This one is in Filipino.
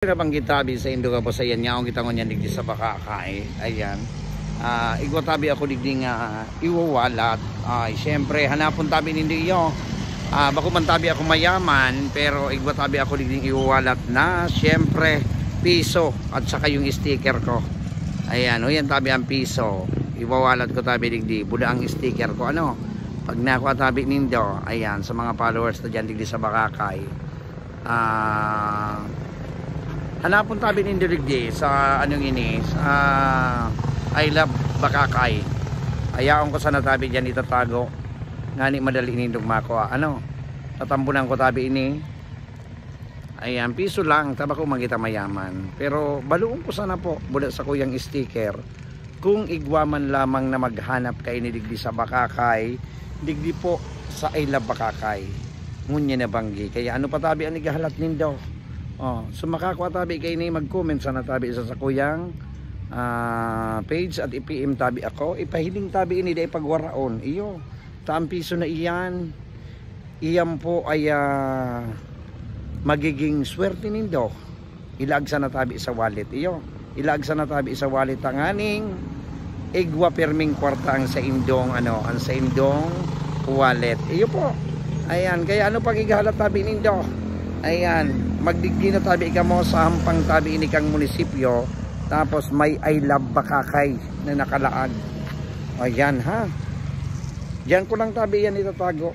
Nabanggit tabi sa Indo ka po sa yan nga kita ngon yan digdi sa bakakay. Ayan. Igwa tabi ako digdi nga iwawalat. Syempre hanapon tabi nindi iyo. Bako man tabi ako mayaman pero igwa tabi ako digdi iwawalat na syempre piso at saka yung sticker ko. Ayan, o yan tabi ang piso. Iwawalat ko tabi digdi buda ang sticker ko ano. Pag nakuha tabi nindo, ayan sa mga followers na diyan digdi sa bakakay. Hanapon tabi ni Dirigdi sa anong ini sa I Love Bakakay. Ayaon ko sana tabi diyan itatago. Ngani madali nindog mako ano. Tatambunan ko tabi ini. Ayan, piso lang taba ko mangita mayaman. Pero baluon ko sana po buda sa kuyang sticker. Kung igwaman lamang na maghanap kay ni Digdi sa Bakakay, digdi po sa I Love Bakakay. Ngunya na banggi. Kaya ano pa tabi ang igahalat nindo? So makakuha tabi kay ni mag-comment sana tabi isa sa kuyang page at i-PM tabi ako. Ipahiling tabi ini day pagwaraon. Iyo, taang piso na iyan. Iyan po ay magiging swerte nindo. Ilag sana tabi sa wallet. Iyo, ilag sana tabi sa wallet ang aning igwa perming kwarta ang sa indong ano, ang sa indong wallet. Iyo po. Ayan, kaya ano pang igahalat tabi nindo? Ayan, magdigdi na tabi ka mo sa hampang tabi ini kang munisipyo. Tapos may I Love Bakakay na nakalaag. Ayan ha. Diyan ko lang tabi yan itatago.